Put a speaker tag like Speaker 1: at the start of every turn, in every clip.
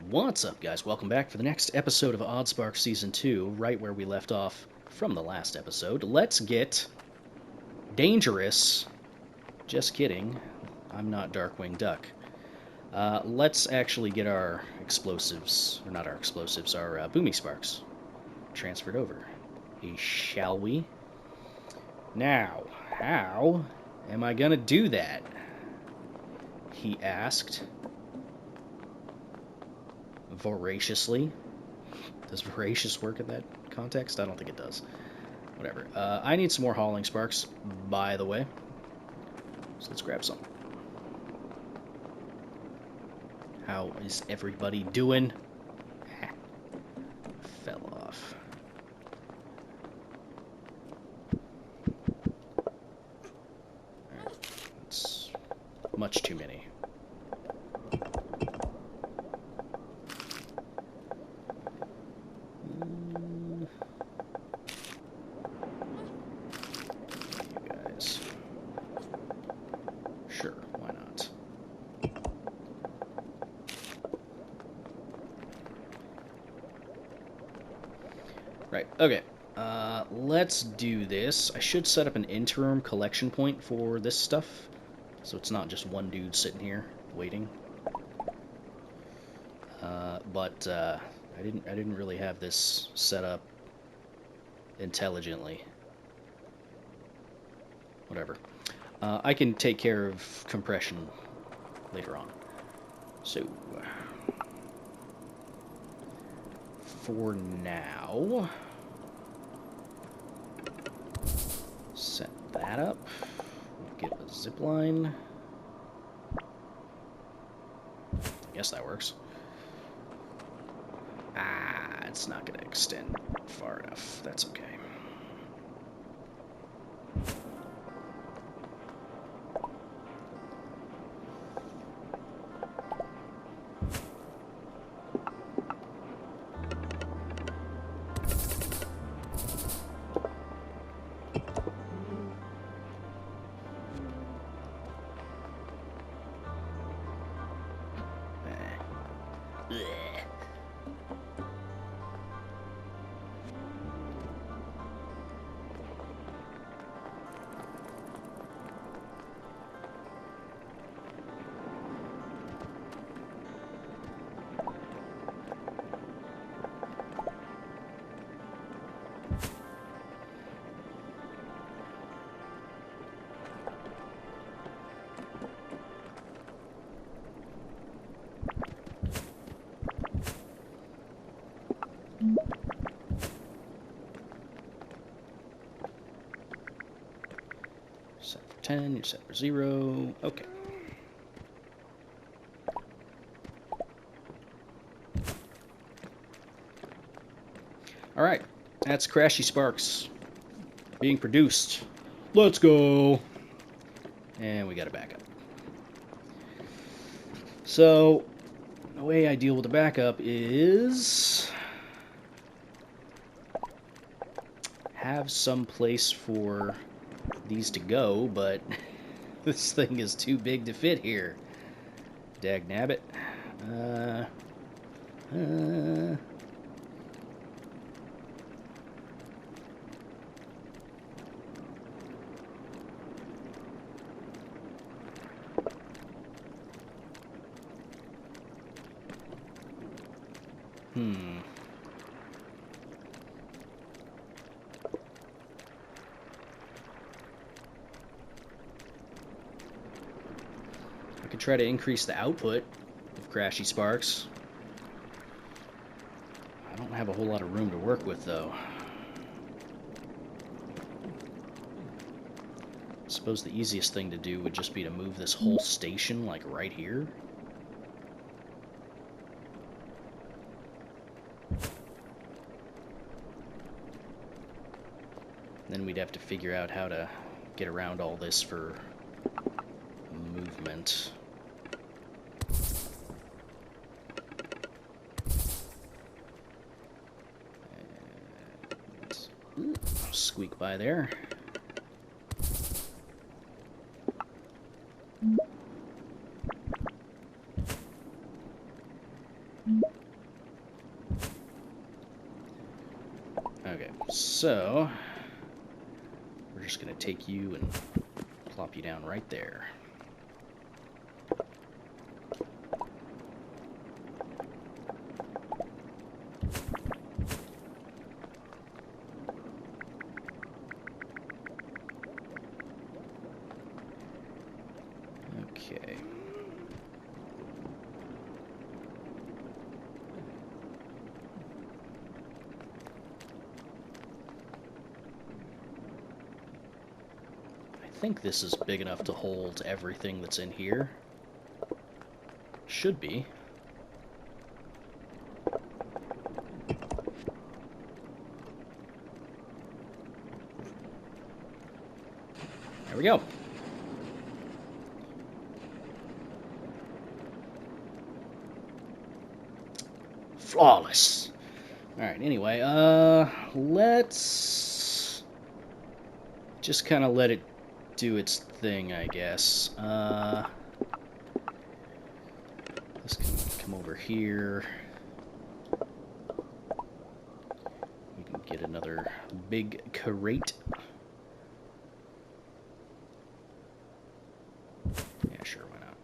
Speaker 1: What's up, guys? Welcome back for the next episode of Oddsparks Season 2, right where we left off from the last episode. Let's get dangerous. Just kidding. I'm not Darkwing Duck. Let's actually get our explosives, or not our explosives, our boomy sparks transferred over. Shall we? Now, how am I gonna do that? He asked. Voraciously. Does voracious work in that context? I don't think it does. Whatever. I need some more hauling sparks, by the way. So let's grab some. How is everybody doing? Fell off. Alright. That's much too many. Sure, why not? Right, okay. Let's do this. I should set up an interim collection point for this stuff, so it's not just one dude sitting here waiting. But I didn't really have this set up intelligently. Whatever. I can take care of compression later on. So, for now, set that up. Get a zip line. I guess that works. It's not going to extend far enough. That's okay. Set for 10, you're set for 0. Okay. Alright, that's Crashy Sparks being produced. Let's go! And we got a backup. So, the way I deal with the backup is have some place for these to go, but this thing is too big to fit here. Dagnabbit. I could try to increase the output of Crashy Sparks. I don't have a whole lot of room to work with, though. I suppose the easiest thing to do would just be to move this whole station, like, right here. Then we'd have to figure out how to get around all this for movement. And, squeak by there. Okay, so we're just going to take you and plop you down right there. Okay. I think this is big enough to hold everything that's in here. Should be. There we go. Flawless. Alright, anyway, let's just kind of let it do its thing, I guess. This can come over here. We can get another big crate. Yeah, sure, why not?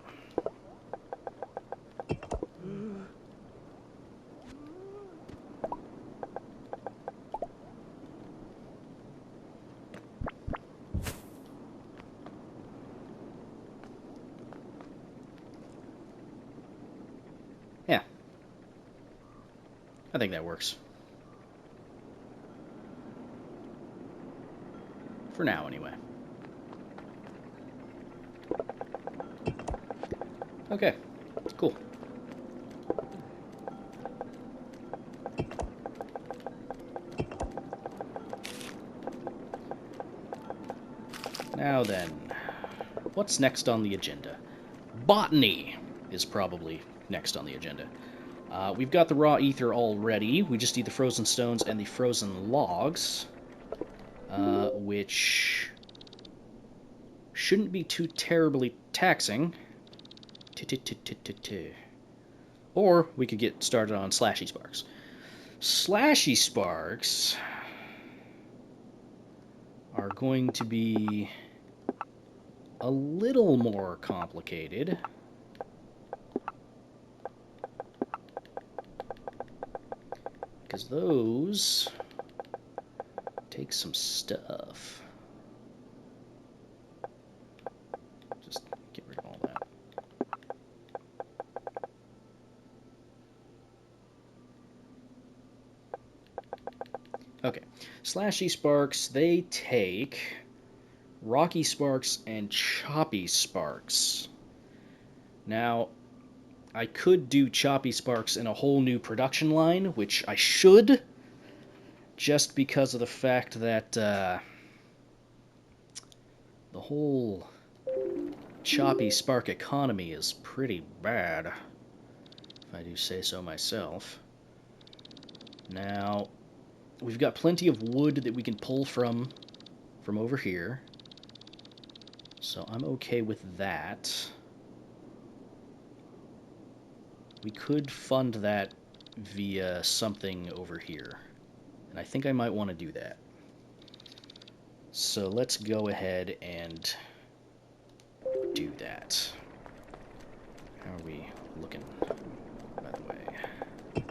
Speaker 1: Yeah. I think that works. For now, anyway. Okay, cool. Now then, what's next on the agenda? Botany is probably next on the agenda. We've got the raw ether already. We just need the frozen stones and the frozen logs, which shouldn't be too terribly taxing. Or we could get started on Slashy Sparks. Slashy Sparks are going to be a little more complicated. Because those take some stuff. Just get rid of all that. Okay, Slashy Sparks, they take Rocky Sparks and Choppy Sparks. Now, I could do Choppy Sparks in a whole new production line, which I should, just because of the fact that the whole Choppy Spark economy is pretty bad, if I do say so myself. Now, we've got plenty of wood that we can pull from over here, so I'm okay with that. We could fund that via something over here, and I think I might want to do that. So let's go ahead and do that. How are we looking, by the way?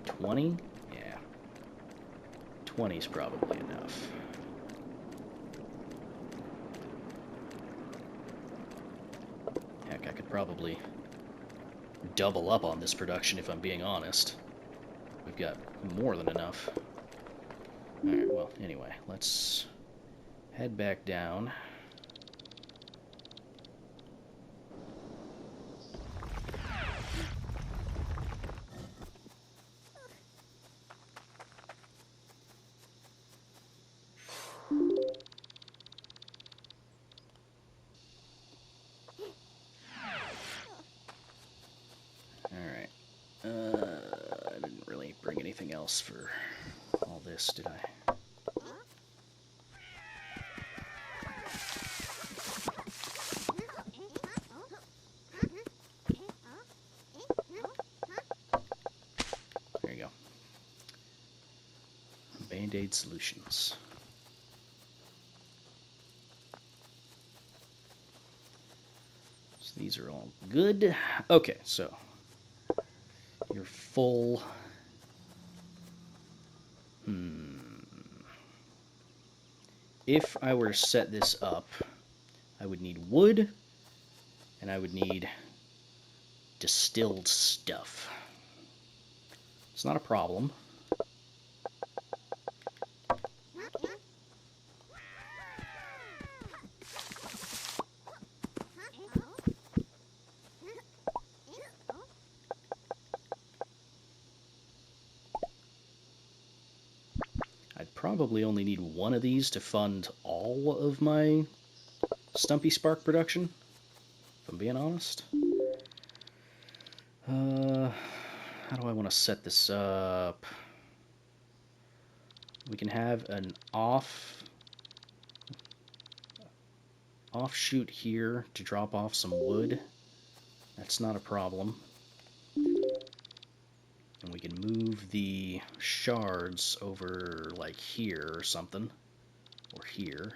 Speaker 1: 20? Yeah. 20 is probably enough. Heck, I could probably double up on this production if I'm being honest. We've got more than enough. Alright, well, anyway, let's head back down. Alright. I didn't really bring anything else for all this, did I? Band-Aid Solutions. So these are all good. Okay, so you're full. If I were to set this up, I would need wood, and I would need distilled stuff. It's not a problem. I'd probably only need one of these to fund all of my Stumpy Spark production, if I'm being honest. How do I want to set this up? We can have an offshoot here to drop off some wood. That's not a problem. And we can move the shards over like here or something. Or here.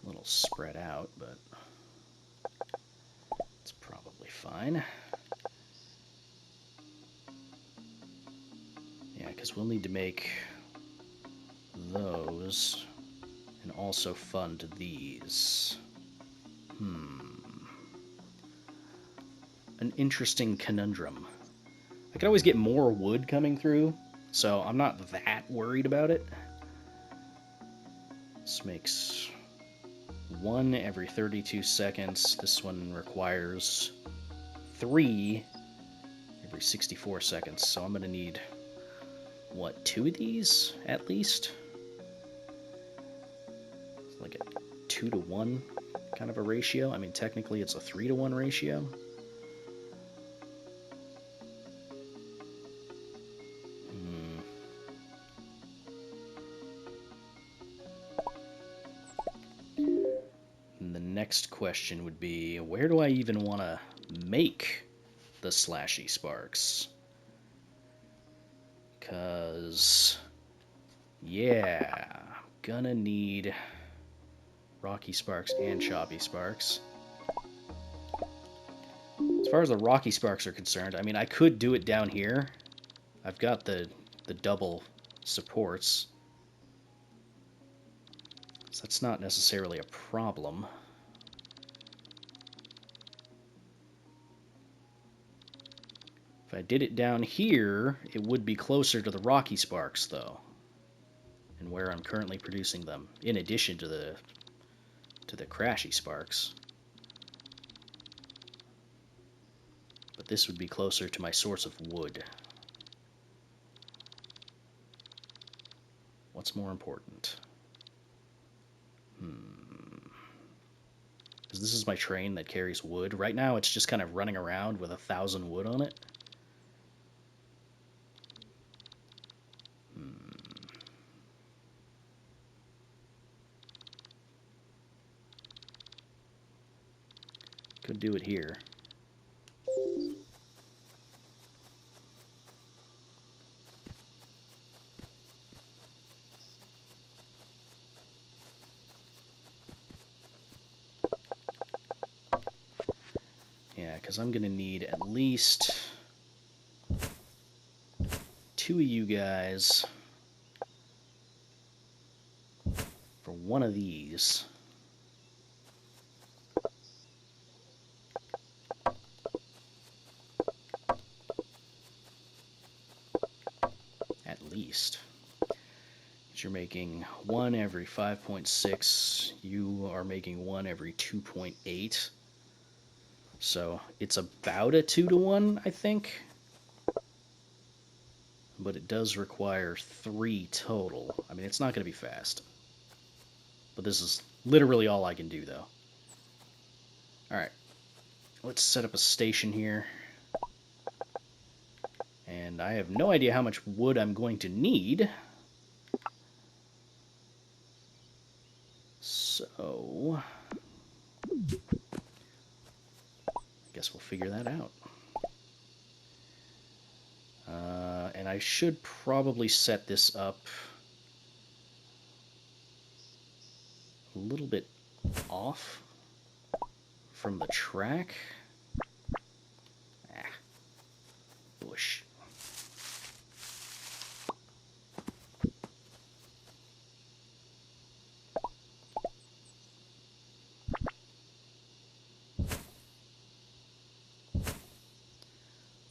Speaker 1: A little spread out, but it's probably fine. Yeah, because we'll need to make those and also fund these. An interesting conundrum. I could always get more wood coming through, so I'm not that worried about it. This makes one every 32 seconds. This one requires 3 every 64 seconds, so I'm going to need, what, 2 of these at least? It's like a 2 to 1 kind of a ratio. I mean, technically it's a 3 to 1 ratio. Next question would be, where do I even want to make the Slashy Sparks? Because, yeah, gonna need Rocky Sparks and Choppy Sparks. As far as the Rocky Sparks are concerned, I mean, I could do it down here. I've got the double supports, so that's not necessarily a problem. If I did it down here, it would be closer to the Rocky Sparks, though, and where I'm currently producing them, in addition to the Crashy Sparks. But this would be closer to my source of wood. What's more important? Because this is my train that carries wood. Right now, it's just kind of running around with 1,000 wood on it. Could do it here. Yeah, because I'm going to need at least 2 of you guys for one of these. At least. You're making 1 every 5.6. You are making 1 every 2.8. So it's about a 2 to 1, I think. But it does require 3 total. I mean, it's not going to be fast. But this is literally all I can do, though. Alright. Let's set up a station here. And I have no idea how much wood I'm going to need. So, I guess we'll figure that out. I should probably set this up a little bit off from the track. Ah, bush.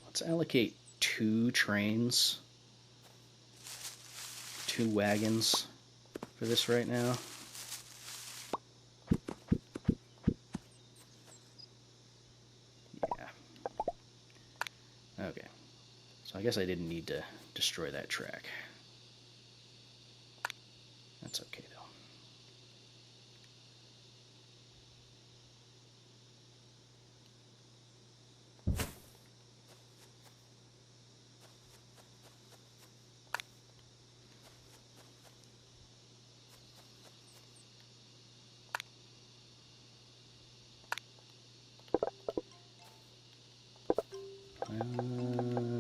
Speaker 1: Let's allocate 2 trains, 2 wagons for this right now. Yeah. Okay. So I guess I didn't need to destroy that track. That's okay though.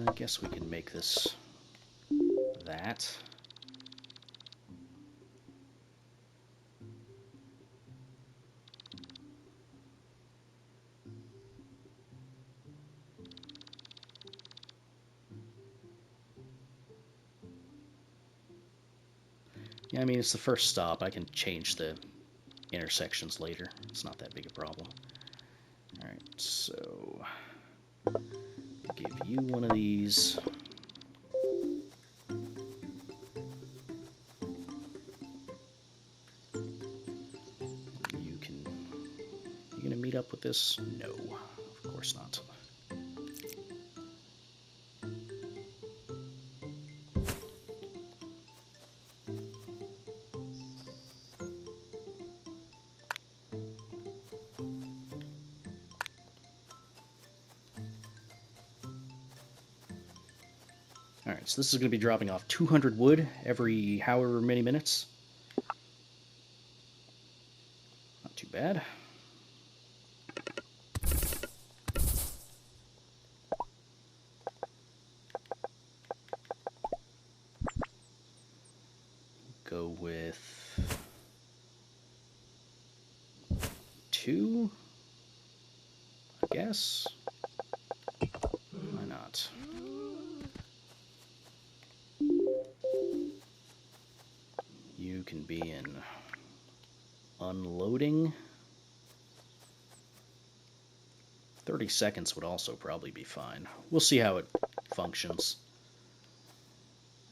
Speaker 1: I guess we can make this that. Yeah, I mean, it's the first stop. I can change the intersections later. It's not that big a problem. Alright, so I'll give you one of these. You gonna meet up with this? No, of course not. Alright, so this is going to be dropping off 200 wood every however many minutes. Not too bad. Go with 2, I guess. Why not? You can be in unloading. 30 seconds would also probably be fine. We'll see how it functions.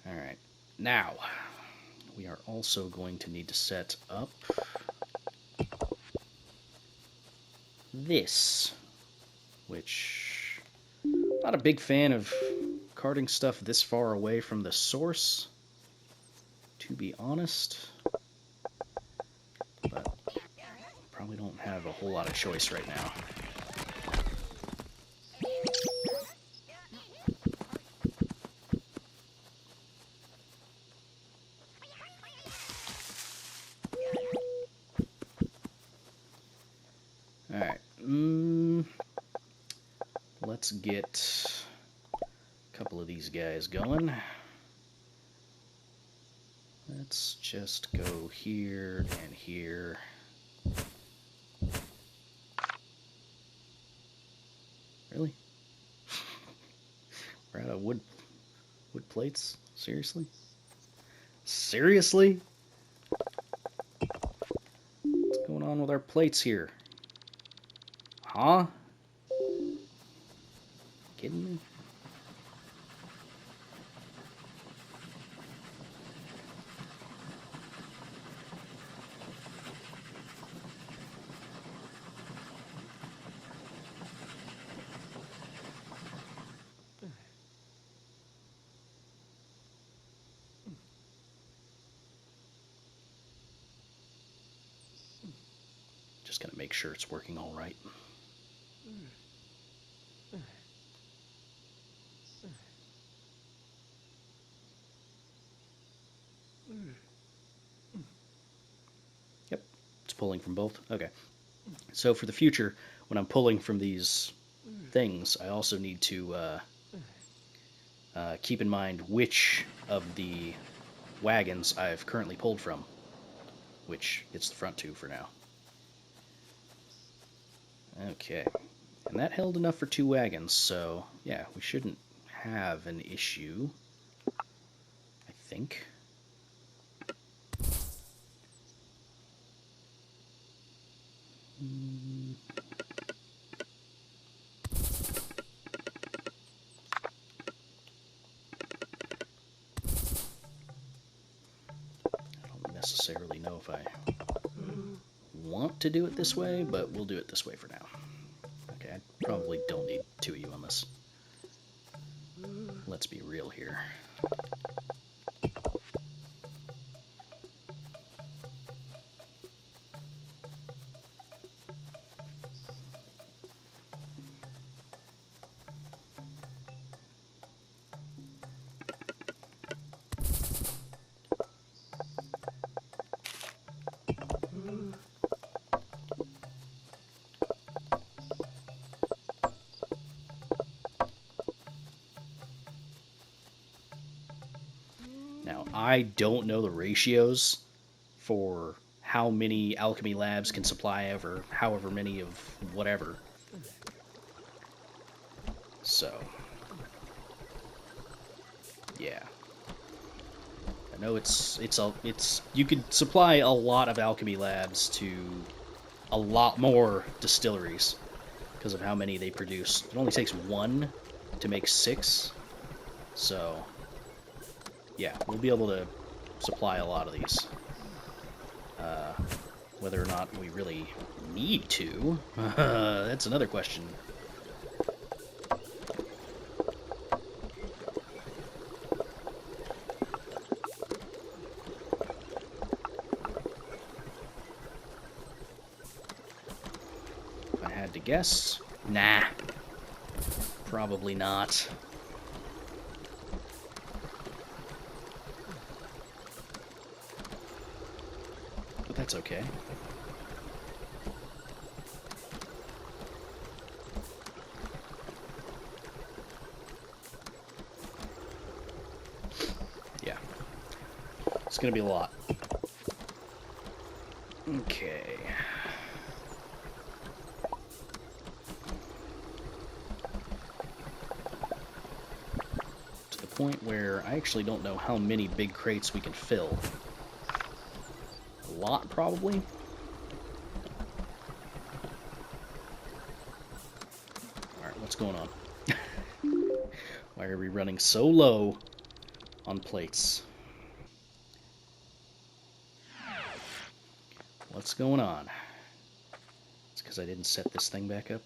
Speaker 1: Alright, now we are also going to need to set up this, which I'm not a big fan of carting stuff this far away from the source, to be honest, but probably don't have a whole lot of choice right now. Alright, let's get a couple of these guys going. Let's just go here and here. Really? We're out of wood plates? Seriously? Seriously? What's going on with our plates here? Huh? Kidding me? Just gotta make sure it's working all right. Yep, it's pulling from both. Okay. So for the future, when I'm pulling from these things, I also need to Keep in mind which of the wagons I've currently pulled from, which it's the front two for now. Okay, and that held enough for 2 wagons, so yeah, we shouldn't have an issue, I think. I don't necessarily know if I want to do it this way, but we'll do it this way for now. Okay, I probably don't need 2 of you on this. Let's be real here. Now, I don't know the ratios for how many alchemy labs can supply ever, however many of whatever. So, yeah. I know it's you could supply a lot of alchemy labs to a lot more distilleries because of how many they produce. It only takes 1 to make 6. So, yeah, we'll be able to supply a lot of these. Whether or not we really need to, that's another question. If I had to guess, nah, probably not. But that's okay. Yeah. It's gonna be a lot. Okay. To the point where I actually don't know how many big crates we can fill. A lot, probably. Alright, what's going on? Why are we running so low on plates? What's going on? It's because I didn't set this thing back up.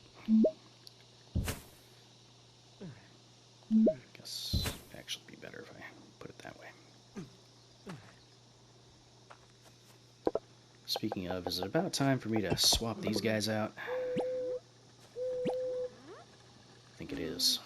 Speaker 1: Guess it'd actually be better if I put it that way. Speaking of, is it about time for me to swap these guys out? I think it is.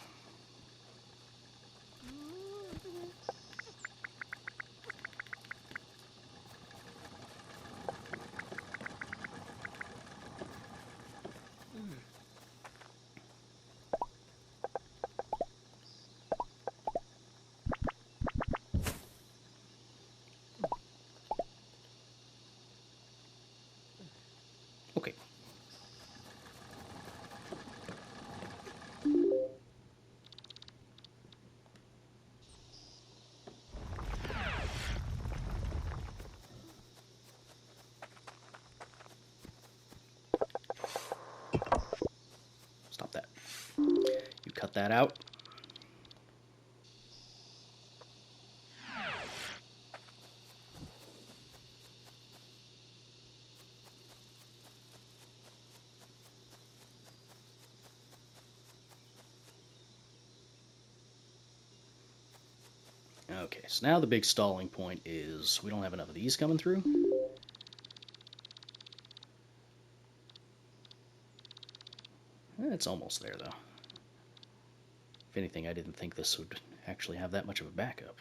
Speaker 1: Okay. Stop that. You cut that out. Okay, so now the big stalling point is we don't have enough of these coming through. It's almost there, though. If anything, I didn't think this would actually have that much of a backup,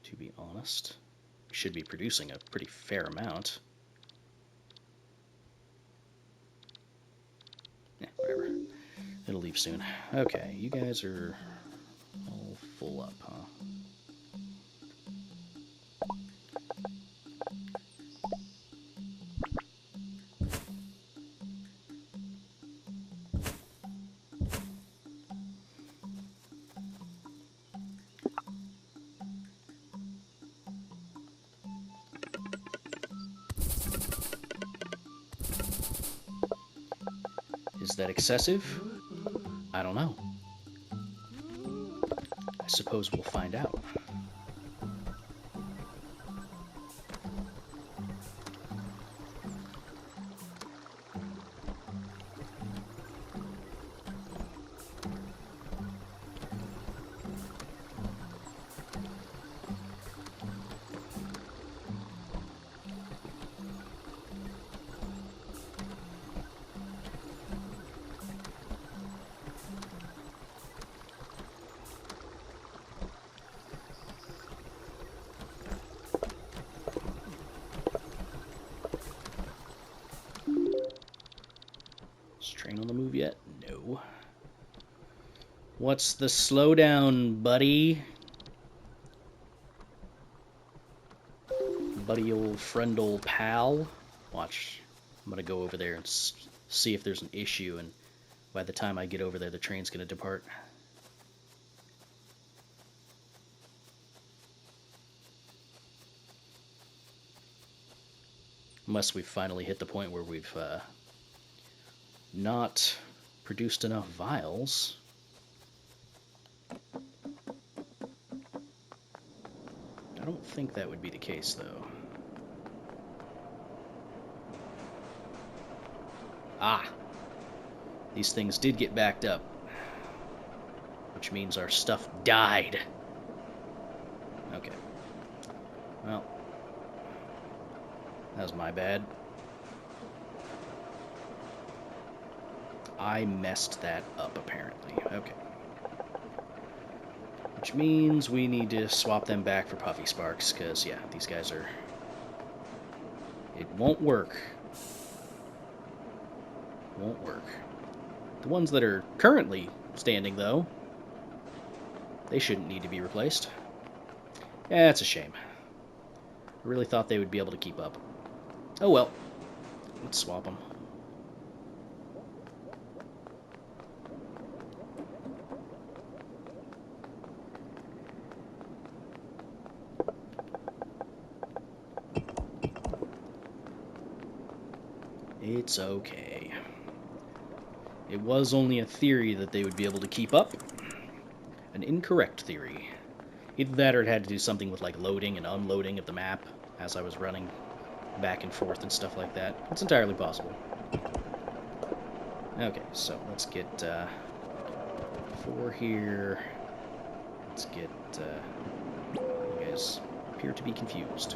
Speaker 1: to be honest. We should be producing a pretty fair amount. Yeah, whatever. It'll leave soon. Okay, you guys are all Is that excessive? I don't know. I suppose we'll find out. Is train on the move yet? No. What's the slowdown, buddy? Buddy old friend old pal. Watch. I'm gonna go over there and see if there's an issue, and by the time I get over there, the train's gonna depart. Unless we've finally hit the point where we've not produced enough vials. I don't think that would be the case, though. Ah! These things did get backed up. Which means our stuff died. Okay. Well, that was my bad. I messed that up, apparently. Okay. Which means we need to swap them back for Puffy Sparks, because, yeah, these guys are... It won't work. Won't work. The ones that are currently standing, though, they shouldn't need to be replaced. Yeah, it's a shame. I really thought they would be able to keep up. Oh well. Let's swap them. It's okay. It was only a theory that they would be able to keep up. An incorrect theory. Either that or it had to do something with like loading and unloading of the map as I was running back and forth and stuff like that. It's entirely possible. Okay, so let's get 4 here. Let's get... you guys appear to be confused.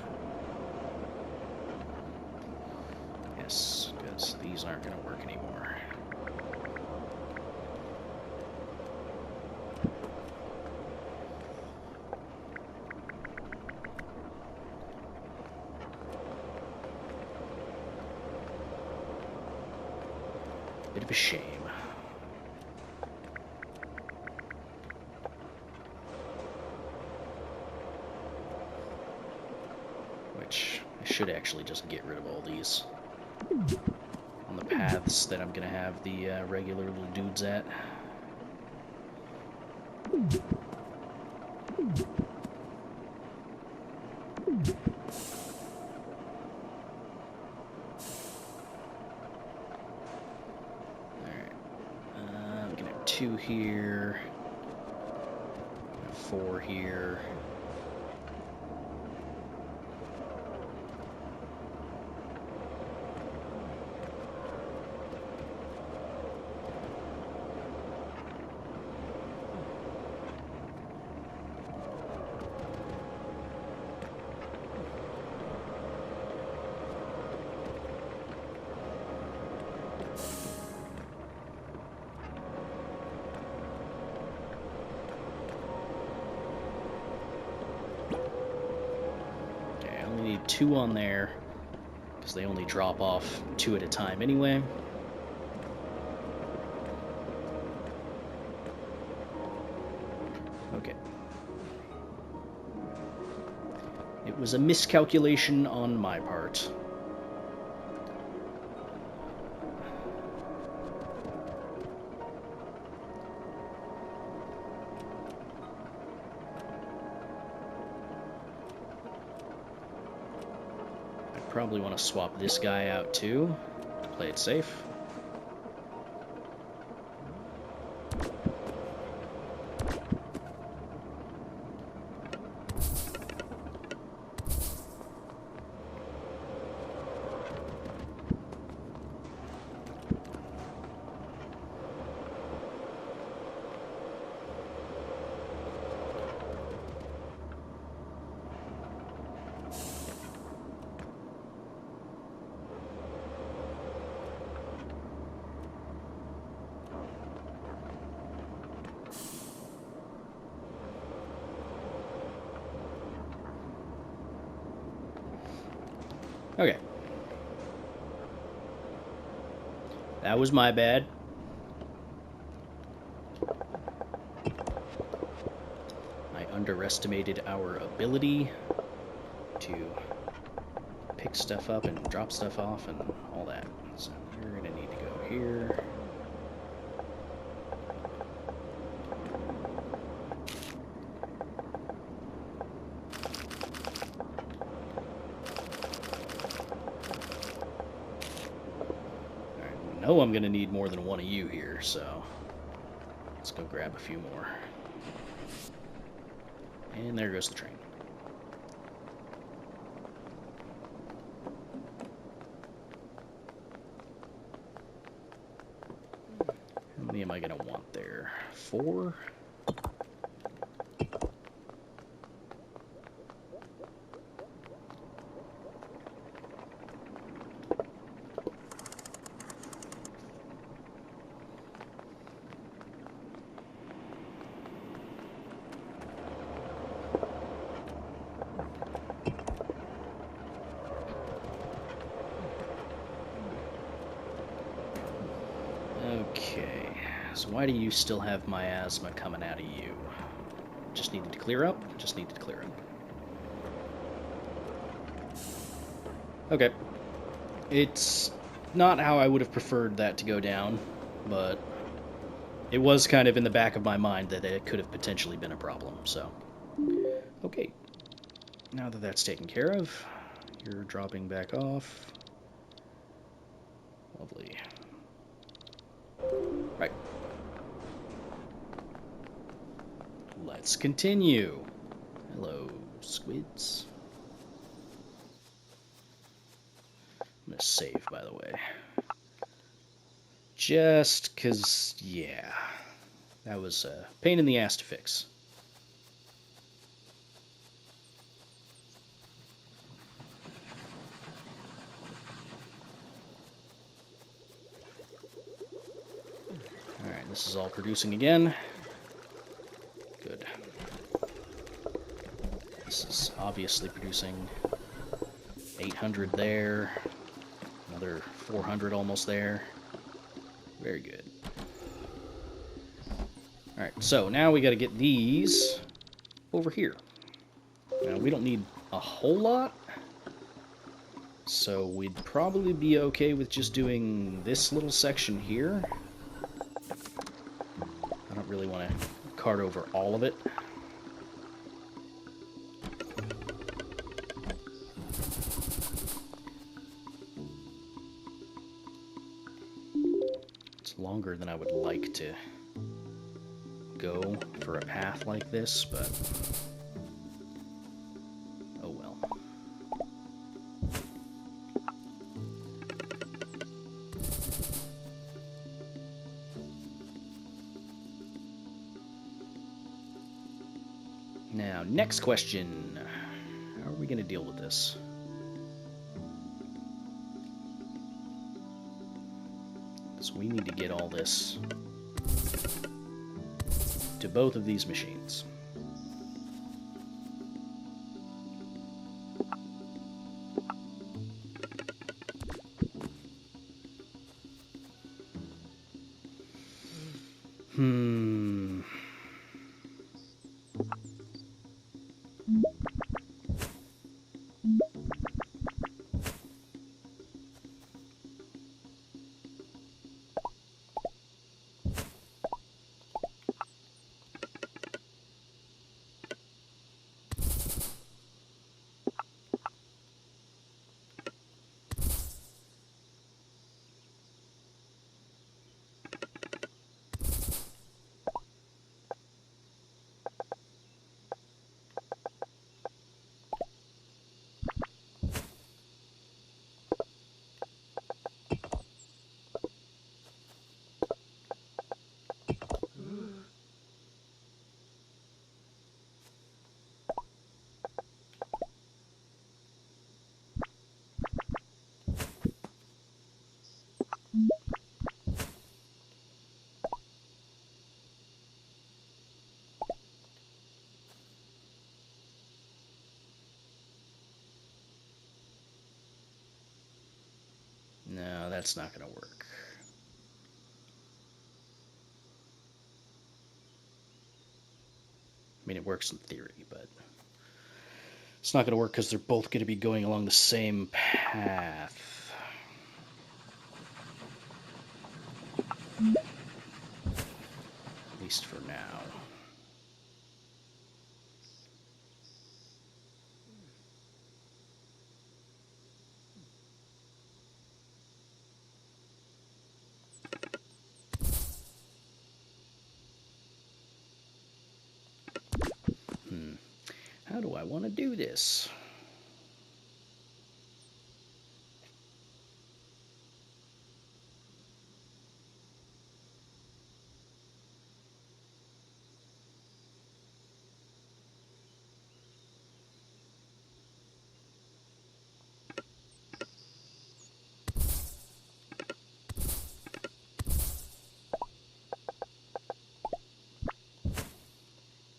Speaker 1: Yes, because these aren't going to work anymore. Bit of a shame. Which, I should actually just get rid of all these on the paths that I'm going to have the regular little dudes at. I'm going to have 2 here, 4 here. Need 2 on there because they only drop off 2 at a time anyway. Okay. It was a miscalculation on my part. Probably want to swap this guy out too, to play it safe. Okay. That was my bad. I underestimated our ability to pick stuff up and drop stuff off and all that. So you're going to need to go here. I know I'm going to need more than one of you here, so let's go grab a few more. And there goes the train. How many am I going to want there? 4? Okay, so why do you still have miasma coming out of you? Just needed to clear up? Just needed to clear up. Okay. It's not how I would have preferred that to go down, but it was kind of in the back of my mind that it could have potentially been a problem, so. Okay. Now that that's taken care of, you're dropping back off. Lovely. Right. Let's continue. Hello, squids. I'm gonna save, by the way. Just because, yeah, that was a pain in the ass to fix. Alright, this is all producing again. Good. This is obviously producing 800 there. Another 400 almost there. Very good. Alright, so now we gotta get these over here. Now, we don't need a whole lot, so we'd probably be okay with just doing this little section here. I don't really want to cart over all of it. It's longer than I would like to go for a path like this, but oh well. Now, next question. How are we going to deal with this? So we need to get all this to both of these machines. that's not going to work. I mean, it works in theory, but it's not going to work because they're both going to be going along the same path. At least for now. How do I want to do this?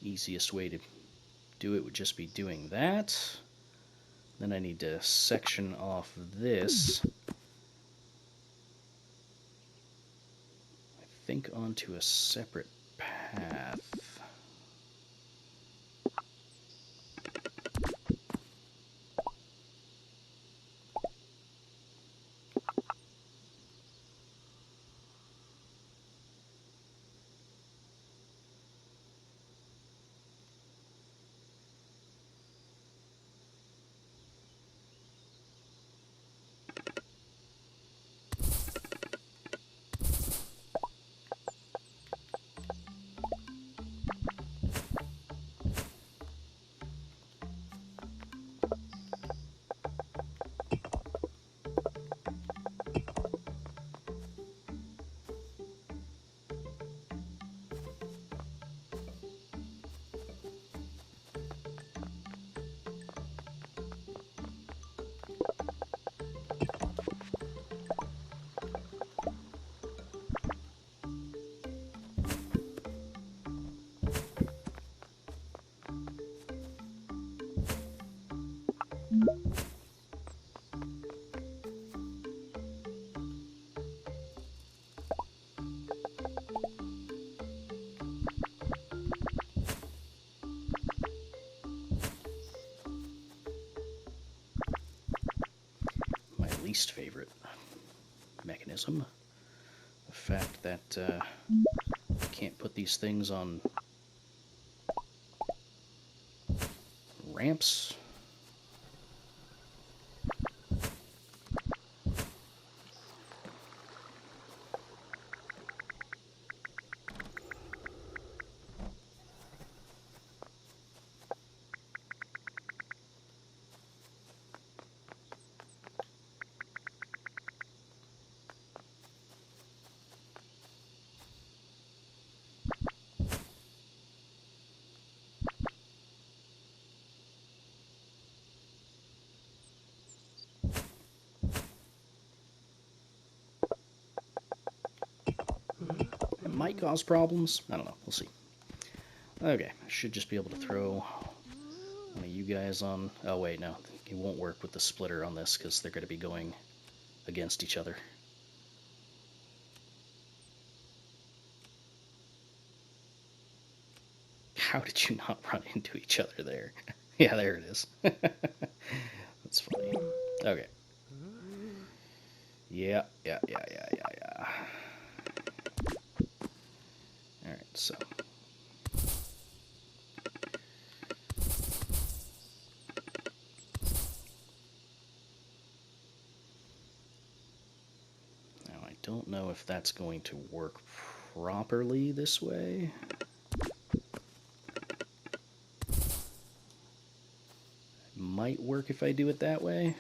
Speaker 1: Easiest way to do it would just be doing that. Then I need to section off this, I think, onto a separate path. My least favorite mechanism. The fact that I can't put these things on ramps. It might cause problems. I don't know. We'll see. Okay, I should just be able to throw one of you guys on. Oh, wait, no. It won't work with the splitter on this because they're going to be going against each other. How did you not run into each other there? Yeah, there it is. That's funny. Okay. Yeah. Alright, so. Now, I don't know if that's going to work properly this way. Might work if I do it that way.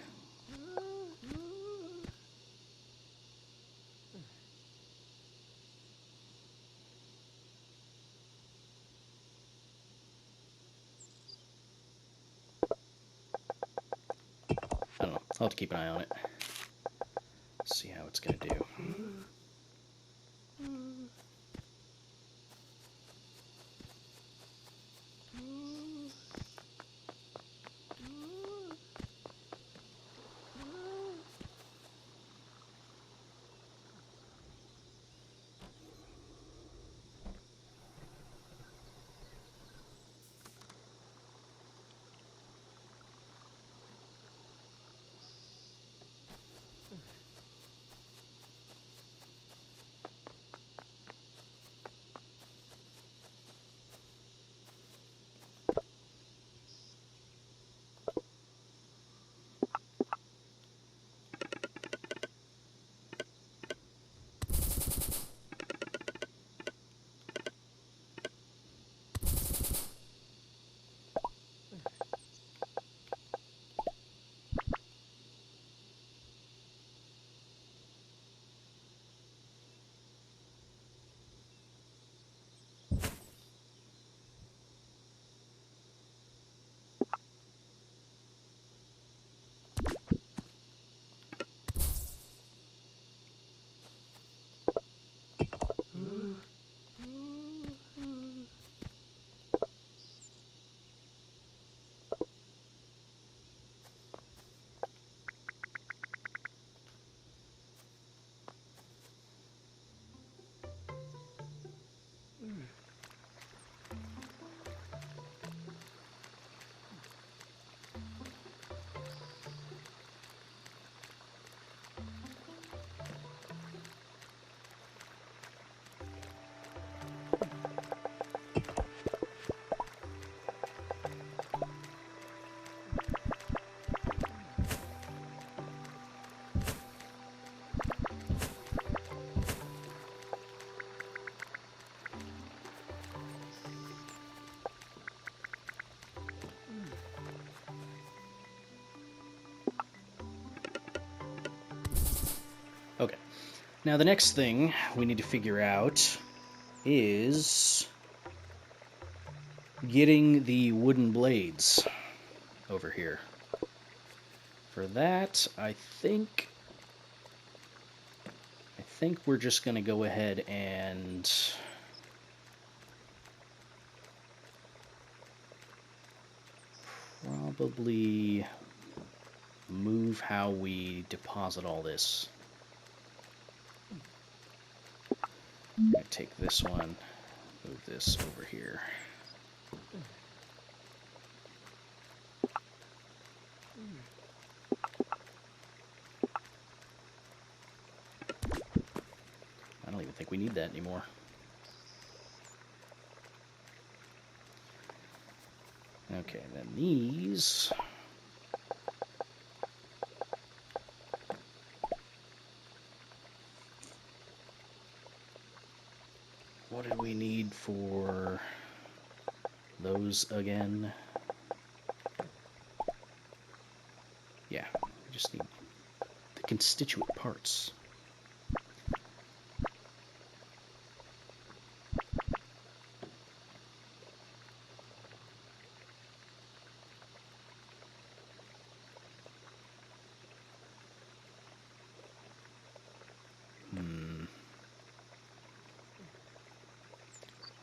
Speaker 1: I don't know. I'll have to keep an eye on it. See how it's going to do. Now the next thing we need to figure out is getting the wooden blades over here. For that, I think we're just going to go ahead and probably move how we deposit all this. I'm going to take this one, move this over here. I don't even think we need that anymore. Okay, then these... What did we need for those again? Yeah, we just need the constituent parts.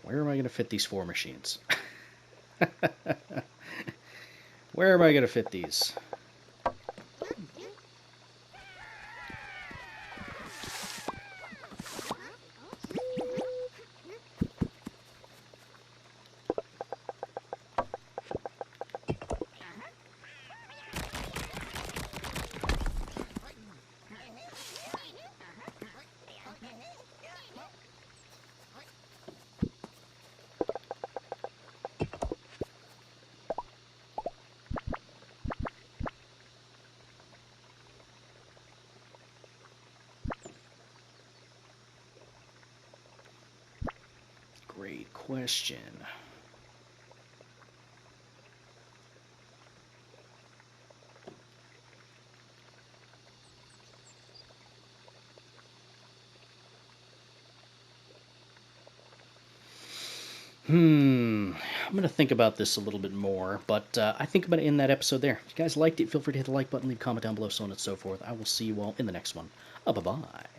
Speaker 1: Where am I going to fit these 4 machines? Where am I going to fit these? Great question. I'm going to think about this a little bit more, but I think I'm going to end that episode there. If you guys liked it, feel free to hit the like button, leave a comment down below, so on and so forth. I will see you all in the next one. Bye-bye.